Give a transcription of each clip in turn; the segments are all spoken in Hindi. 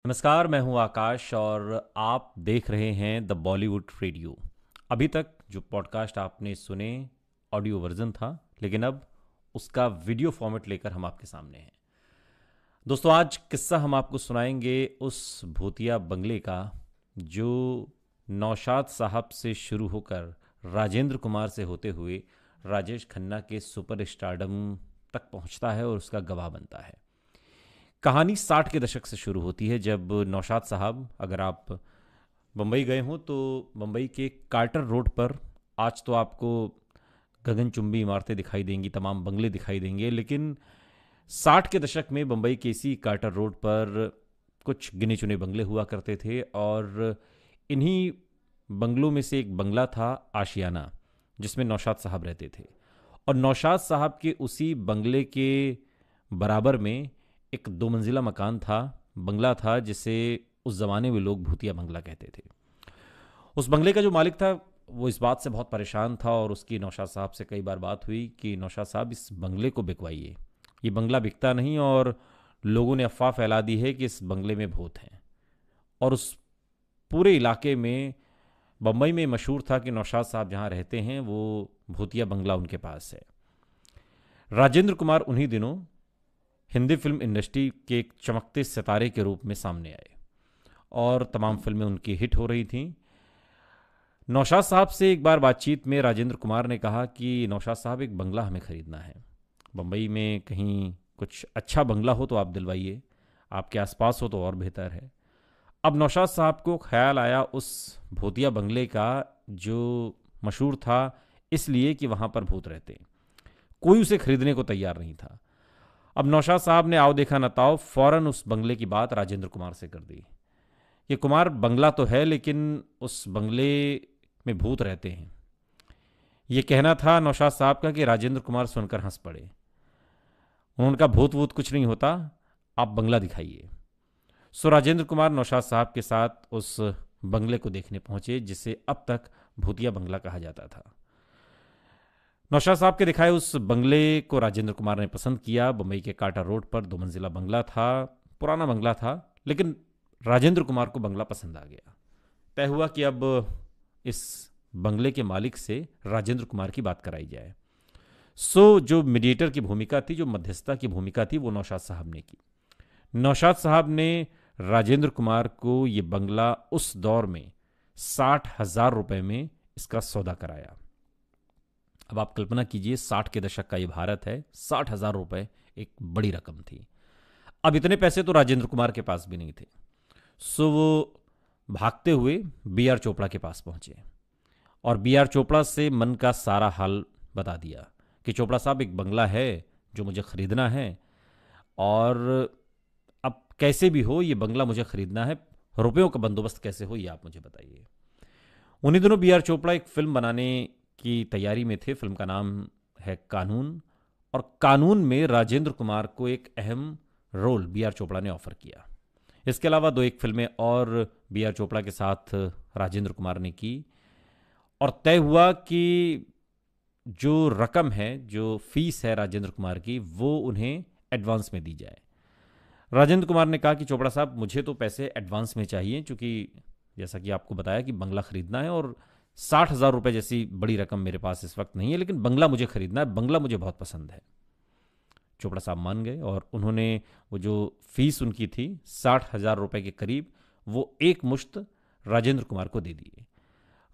नमस्कार, मैं हूं आकाश और आप देख रहे हैं द बॉलीवुड रेडियो। अभी तक जो पॉडकास्ट आपने सुने ऑडियो वर्जन था, लेकिन अब उसका वीडियो फॉर्मेट लेकर हम आपके सामने हैं। दोस्तों, आज किस्सा हम आपको सुनाएंगे उस भूतिया बंगले का जो नौशाद साहब से शुरू होकर राजेंद्र कुमार से होते हुए राजेश खन्ना के सुपर स्टारडम तक पहुंचता है और उसका गवाह बनता है। कहानी 60 के दशक से शुरू होती है, जब नौशाद साहब, अगर आप बम्बई गए हों तो बम्बई के कार्टर रोड पर आज तो आपको गगनचुंबी इमारतें दिखाई देंगी, तमाम बंगले दिखाई देंगे, लेकिन 60 के दशक में बम्बई के इसी कार्टर रोड पर कुछ गिने चुने बंगले हुआ करते थे और इन्हीं बंगलों में से एक बंगला था आशियाना, जिसमें नौशाद साहब रहते थे। और नौशाद साहब के उसी बंगले के बराबर में एक 2 मंजिला मकान था, बंगला था, जिसे उस ज़माने में लोग भूतिया बंगला कहते थे। उस बंगले का जो मालिक था वो इस बात से बहुत परेशान था और उसकी नौशाद साहब से कई बार बात हुई कि नौशाद साहब, इस बंगले को बिकवाइए, ये बंगला बिकता नहीं और लोगों ने अफवाह फैला दी है कि इस बंगले में भूत हैं। और उस पूरे इलाके में, बम्बई में मशहूर था कि नौशाद साहब जहाँ रहते हैं वो भूतिया बंगला उनके पास है। राजेंद्र कुमार उन्हीं दिनों हिंदी फिल्म इंडस्ट्री के एक चमकते सितारे के रूप में सामने आए और तमाम फिल्में उनकी हिट हो रही थीं। नौशाद साहब से एक बार बातचीत में राजेंद्र कुमार ने कहा कि नौशाद साहब, एक बंगला हमें ख़रीदना है, बम्बई में कहीं कुछ अच्छा बंगला हो तो आप दिलवाइए, आपके आसपास हो तो और बेहतर है। अब नौशाद साहब को ख्याल आया उस भूतिया बंगले का जो मशहूर था इसलिए कि वहाँ पर भूत रहते। कोई उसे खरीदने को तैयार नहीं था। अब नौशाद साहब ने आओ देखा न ताओ फौरन उस बंगले की बात राजेंद्र कुमार से कर दी कि कुमार, बंगला तो है लेकिन उस बंगले में भूत रहते हैं। ये कहना था नौशाद साहब का कि राजेंद्र कुमार सुनकर हंस पड़े। उन्होंने कहा, भूत वूत कुछ नहीं होता, आप बंगला दिखाइए। सो राजेंद्र कुमार नौशाद साहब के साथ उस बंगले को देखने पहुंचे, जिसे अब तक भूतिया बंगला कहा जाता था। नौशाद साहब के दिखाए उस बंगले को राजेंद्र कुमार ने पसंद किया। बम्बई के काटा रोड पर 2 मंजिला बंगला था, पुराना बंगला था, लेकिन राजेंद्र कुमार को बंगला पसंद आ गया। तय हुआ कि अब इस बंगले के मालिक से राजेंद्र कुमार की बात कराई जाए। सो जो मीडिएटर की भूमिका थी, जो मध्यस्थता की भूमिका थी, वो नौशाद साहब ने की। नौशाद साहब ने राजेंद्र कुमार को ये बंगला उस दौर में 60,000 रुपए में इसका सौदा कराया। अब आप कल्पना कीजिए, 60 के दशक का ये भारत है, 60,000 रुपए एक बड़ी रकम थी। अब इतने पैसे तो राजेंद्र कुमार के पास भी नहीं थे। सो वो भागते हुए बी आर चोपड़ा के पास पहुंचे और बी आर चोपड़ा से मन का सारा हाल बता दिया कि चोपड़ा साहब, एक बंगला है जो मुझे खरीदना है और अब कैसे भी हो ये बंगला मुझे खरीदना है, रुपयों का बंदोबस्त कैसे हो ये आप मुझे बताइए। उन्हीं दिनों बी आर चोपड़ा एक फिल्म बनाने की तैयारी में थे। फिल्म का नाम है कानून, और कानून में राजेंद्र कुमार को एक अहम रोल बी आर चोपड़ा ने ऑफर किया। इसके अलावा 2 एक फिल्में और बी आर चोपड़ा के साथ राजेंद्र कुमार ने की और तय हुआ कि जो रकम है, जो फीस है राजेंद्र कुमार की, वो उन्हें एडवांस में दी जाए। राजेंद्र कुमार ने कहा कि चोपड़ा साहब, मुझे तो पैसे एडवांस में चाहिए, क्योंकि जैसा कि आपको बताया कि बंगला खरीदना है और 60,000 रुपए जैसी बड़ी रकम मेरे पास इस वक्त नहीं है, लेकिन बंगला मुझे खरीदना है, बंगला मुझे बहुत पसंद है। चोपड़ा साहब मान गए और उन्होंने वो जो फीस उनकी थी 60,000 रुपए के करीब, वो एक मुश्त राजेंद्र कुमार को दे दिए।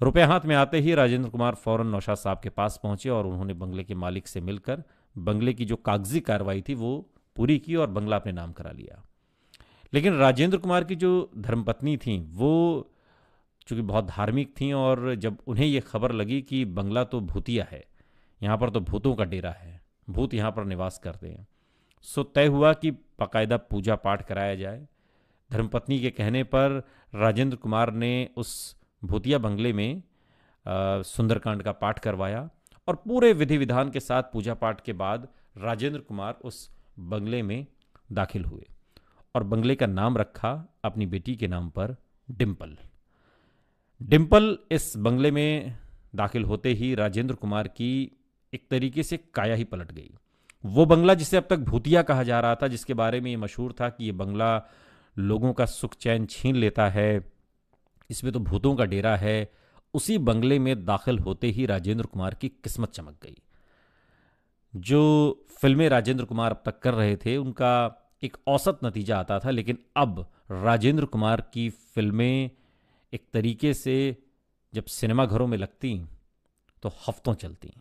रुपए हाथ में आते ही राजेंद्र कुमार फौरन नौशाद साहब के पास पहुंचे और उन्होंने बंगले के मालिक से मिलकर बंगले की जो कागजी कार्रवाई थी वो पूरी की और बंगला अपने नाम करा लिया। लेकिन राजेंद्र कुमार की जो धर्मपत्नी थी वो चूँकि बहुत धार्मिक थीं, और जब उन्हें यह खबर लगी कि बंगला तो भूतिया है, यहाँ पर तो भूतों का डेरा है, भूत यहाँ पर निवास करते हैं, सो तय हुआ कि बाकायदा पूजा पाठ कराया जाए। धर्मपत्नी के कहने पर राजेंद्र कुमार ने उस भूतिया बंगले में सुंदरकांड का पाठ करवाया और पूरे विधि विधान के साथ पूजा पाठ के बाद राजेंद्र कुमार उस बंगले में दाखिल हुए और बंगले का नाम रखा अपनी बेटी के नाम पर, डिम्पल। डिम्पल इस बंगले में दाखिल होते ही राजेंद्र कुमार की एक तरीके से काया ही पलट गई। वो बंगला जिसे अब तक भूतिया कहा जा रहा था, जिसके बारे में ये मशहूर था कि ये बंगला लोगों का सुख चैन छीन लेता है, इसमें तो भूतों का डेरा है। उसी बंगले में दाखिल होते ही राजेंद्र कुमार की किस्मत चमक गई। जो फिल्में राजेंद्र कुमार अब तक कर रहे थे उनका एक औसत नतीजा आता था, लेकिन अब राजेंद्र कुमार की फिल्में एक तरीके से जब सिनेमाघरों में लगती तो हफ्तों चलती।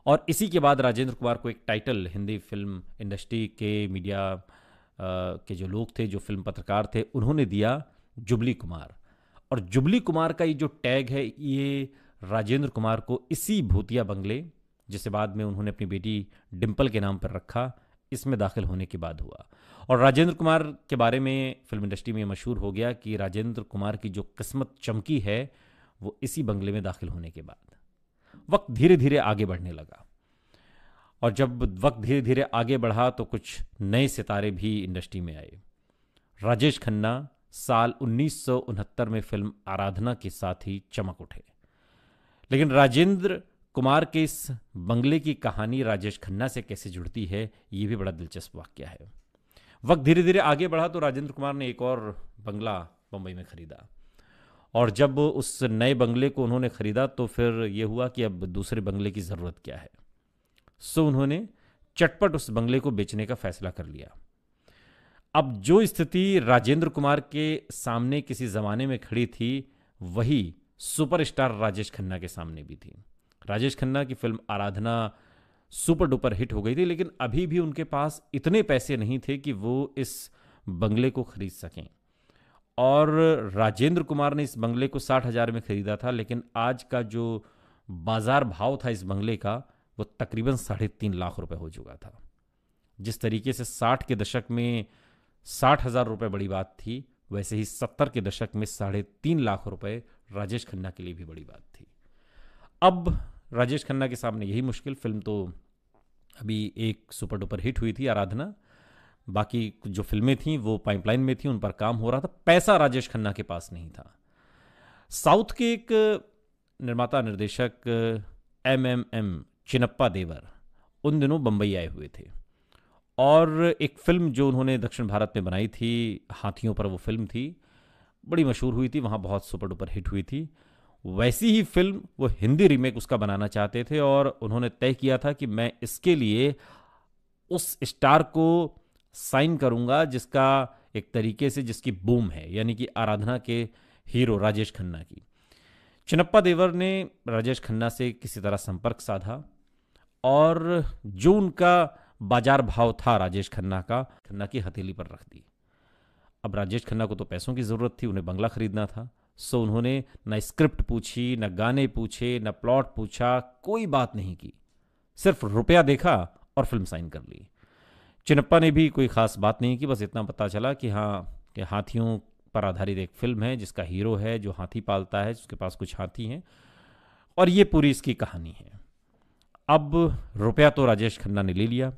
और इसी के बाद राजेंद्र कुमार को एक टाइटल हिंदी फिल्म इंडस्ट्री के मीडिया के जो लोग थे, जो फिल्म पत्रकार थे, उन्होंने दिया जुबली कुमार। और जुबली कुमार का ये जो टैग है, ये राजेंद्र कुमार को इसी भूतिया बंगले, जिसे बाद में उन्होंने अपनी बेटी डिम्पल के नाम पर रखा, इसमें दाखिल होने के बाद हुआ। और राजेंद्र कुमार के बारे में फिल्म इंडस्ट्री में मशहूर हो गया कि राजेंद्र कुमार की जो किस्मत चमकी है वो इसी बंगले में दाखिल होने के बाद। वक्त धीरे धीरे आगे बढ़ने लगा, और जब वक्त धीरे धीरे आगे बढ़ा तो कुछ नए सितारे भी इंडस्ट्री में आए। राजेश खन्ना साल 1969 में फिल्म आराधना के साथ ही चमक उठे। लेकिन राजेंद्र कुमार के इस बंगले की कहानी राजेश खन्ना से कैसे जुड़ती है, ये भी बड़ा दिलचस्प वाक्य है। वक्त धीरे धीरे आगे बढ़ा तो राजेंद्र कुमार ने एक और बंगला बंबई में खरीदा, और जब उस नए बंगले को उन्होंने खरीदा तो फिर ये हुआ कि अब दूसरे बंगले की ज़रूरत क्या है। सो उन्होंने चटपट उस बंगले को बेचने का फैसला कर लिया। अब जो स्थिति राजेंद्र कुमार के सामने किसी ज़माने में खड़ी थी, वही सुपरस्टार राजेश खन्ना के सामने भी थी। राजेश खन्ना की फिल्म आराधना सुपर डुपर हिट हो गई थी, लेकिन अभी भी उनके पास इतने पैसे नहीं थे कि वो इस बंगले को खरीद सकें। और राजेंद्र कुमार ने इस बंगले को 60,000 में खरीदा था, लेकिन आज का जो बाजार भाव था इस बंगले का, वो तकरीबन 3.5 लाख रुपए हो चुका था। जिस तरीके से 60 के दशक में 60,000 रुपये बड़ी बात थी, वैसे ही 70 के दशक में 3.5 लाख रुपए राजेश खन्ना के लिए भी बड़ी बात थी। अब राजेश खन्ना के सामने यही मुश्किल। फिल्म तो अभी एक सुपर डुपर हिट हुई थी आराधना, बाकी जो फिल्में थीं वो पाइपलाइन में थी, उन पर काम हो रहा था, पैसा राजेश खन्ना के पास नहीं था। साउथ के एक निर्माता निर्देशक MMM चिनप्पा देवर उन दिनों बंबई आए हुए थे, और एक फिल्म जो उन्होंने दक्षिण भारत में बनाई थी, हाथियों पर वो फिल्म थी, बड़ी मशहूर हुई थी, वहाँ बहुत सुपर डुपर हिट हुई थी। वैसी ही फिल्म वो हिंदी रीमेक उसका बनाना चाहते थे, और उन्होंने तय किया था कि मैं इसके लिए उस स्टार को साइन करूंगा जिसका एक तरीके से जिसकी बूम है, यानी कि आराधना के हीरो राजेश खन्ना की। चिनप्पा देवर ने राजेश खन्ना से किसी तरह संपर्क साधा, और जो उनका बाजार भाव था राजेश खन्ना का, खन्ना की हथेली पर रख दी। अब राजेश खन्ना को तो पैसों की ज़रूरत थी, उन्हें बंगला खरीदना था। सो उन्होंने न स्क्रिप्ट पूछी, न गाने पूछे, न प्लॉट पूछा, कोई बात नहीं की, सिर्फ रुपया देखा और फिल्म साइन कर ली। चिनप्पा ने भी कोई ख़ास बात नहीं की, बस इतना पता चला कि हाँ, कि हाथियों पर आधारित एक फिल्म है जिसका हीरो है जो हाथी पालता है, जिसके पास कुछ हाथी हैं, और ये पूरी इसकी कहानी है। अब रुपया तो राजेश खन्ना ने ले लिया।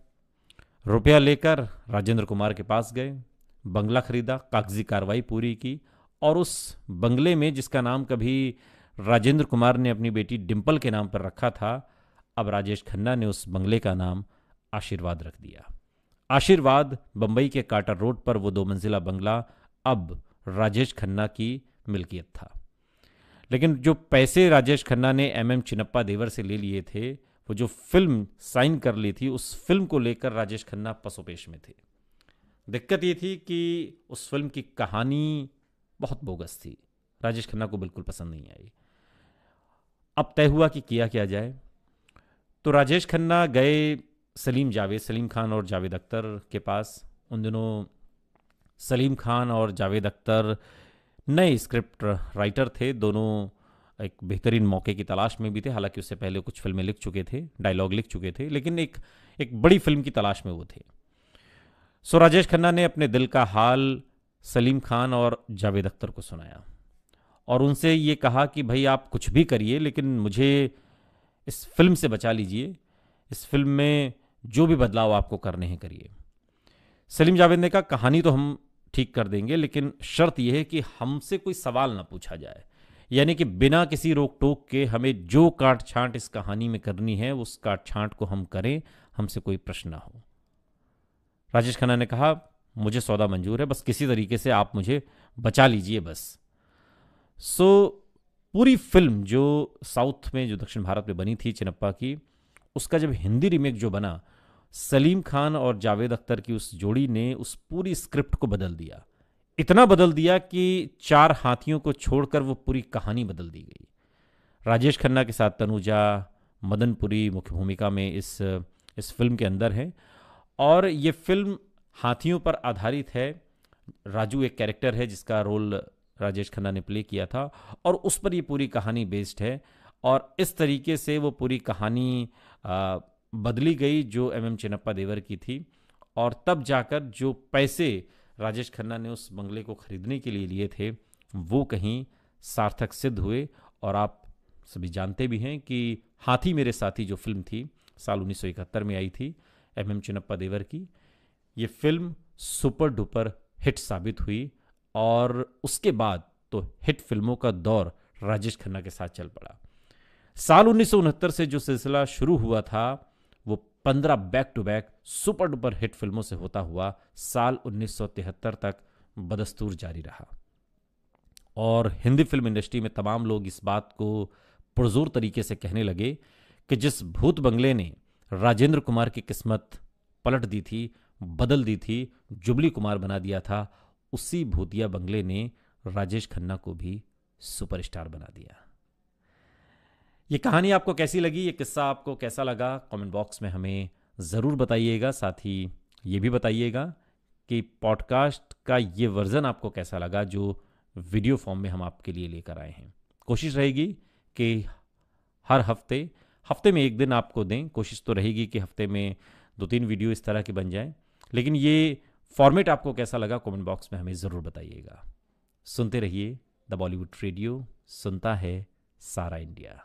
रुपया लेकर राजेंद्र कुमार के पास गए, बंगला खरीदा, कागजी कार्रवाई पूरी की, और उस बंगले में जिसका नाम कभी राजेंद्र कुमार ने अपनी बेटी डिम्पल के नाम पर रखा था, अब राजेश खन्ना ने उस बंगले का नाम आशीर्वाद रख दिया। आशीर्वाद बंबई के कार्टर रोड पर वो 2 मंजिला बंगला अब राजेश खन्ना की मिल्कियत था। लेकिन जो पैसे राजेश खन्ना ने MM चिनप्पा देवर से ले लिए थे, वो जो फिल्म साइन कर ली थी, उस फिल्म को लेकर राजेश खन्ना पसोपेश में थे। दिक्कत ये थी कि उस फिल्म की कहानी बहुत बोगस थी, राजेश खन्ना को बिल्कुल पसंद नहीं आई। अब तय हुआ कि किया क्या जाए, तो राजेश खन्ना गए सलीम खान और जावेद अख्तर के पास। उन दिनों सलीम खान और जावेद अख्तर नए स्क्रिप्ट राइटर थे, दोनों एक बेहतरीन मौके की तलाश में भी थे। हालांकि उससे पहले कुछ फिल्में लिख चुके थे, डायलॉग लिख चुके थे, लेकिन एक बड़ी फिल्म की तलाश में वो थे। सो राजेश खन्ना ने अपने दिल का हाल सलीम खान और जावेद अख्तर को सुनाया, और उनसे ये कहा कि भाई आप कुछ भी करिए, लेकिन मुझे इस फिल्म से बचा लीजिए, इस फिल्म में जो भी बदलाव आपको करने हैं करिए। सलीम जावेद ने कहा कहानी तो हम ठीक कर देंगे, लेकिन शर्त यह है कि हमसे कोई सवाल ना पूछा जाए, यानी कि बिना किसी रोक टोक के हमें जो काट छांट इस कहानी में करनी है उस काट छांट को हम करें, हमसे कोई प्रश्न ना हो। राजेश खन्ना ने कहा मुझे सौदा मंजूर है, बस किसी तरीके से आप मुझे बचा लीजिए बस। सो पूरी फिल्म जो साउथ में, जो दक्षिण भारत में बनी थी चिनप्पा की, उसका जब हिंदी रीमेक जो बना, सलीम खान और जावेद अख्तर की उस जोड़ी ने उस पूरी स्क्रिप्ट को बदल दिया। इतना बदल दिया कि चार हाथियों को छोड़कर वो पूरी कहानी बदल दी गई। राजेश खन्ना के साथ तनुजा, मदनपुरी मुख्य भूमिका में इस फिल्म के अंदर है। और ये फिल्म हाथियों पर आधारित है। राजू एक कैरेक्टर है जिसका रोल राजेश खन्ना ने प्ले किया था, और उस पर ये पूरी कहानी बेस्ड है। और इस तरीके से वो पूरी कहानी बदली गई जो एम चिनप्पा देवर की थी। और तब जाकर जो पैसे राजेश खन्ना ने उस बंगले को खरीदने के लिए लिए थे, वो कहीं सार्थक सिद्ध हुए। और आप सभी जानते भी हैं कि हाथी मेरे साथी जो फिल्म थी, साल 1971 में आई थी एम चिनप्पा देवर की, ये फिल्म सुपर डुपर हिट साबित हुई। और उसके बाद तो हिट फिल्मों का दौर राजेश खन्ना के साथ चल पड़ा। साल 1969 से जो सिलसिला शुरू हुआ था, वो 15 back to back super duper hit फिल्मों से होता हुआ साल 1973 तक बदस्तूर जारी रहा। और हिंदी फिल्म इंडस्ट्री में तमाम लोग इस बात को पुरजोर तरीके से कहने लगे कि जिस भूत बंगले ने राजेंद्र कुमार की किस्मत पलट दी थी, बदल दी थी, जुबली कुमार बना दिया था, उसी भूतिया बंगले ने राजेश खन्ना को भी सुपरस्टार बना दिया। ये कहानी आपको कैसी लगी, ये किस्सा आपको कैसा लगा, कमेंट बॉक्स में हमें ज़रूर बताइएगा। साथ ही ये भी बताइएगा कि पॉडकास्ट का ये वर्ज़न आपको कैसा लगा जो वीडियो फॉर्म में हम आपके लिए लेकर आए हैं। कोशिश रहेगी कि हर हफ्ते में एक दिन आपको दें। कोशिश तो रहेगी कि हफ्ते में 2-3 वीडियो इस तरह के बन जाएं। लेकिन ये फॉर्मेट आपको कैसा लगा, कमेंट बॉक्स में हमें ज़रूर बताइएगा। सुनते रहिए द बॉलीवुड रेडियो, सुनता है सारा इंडिया।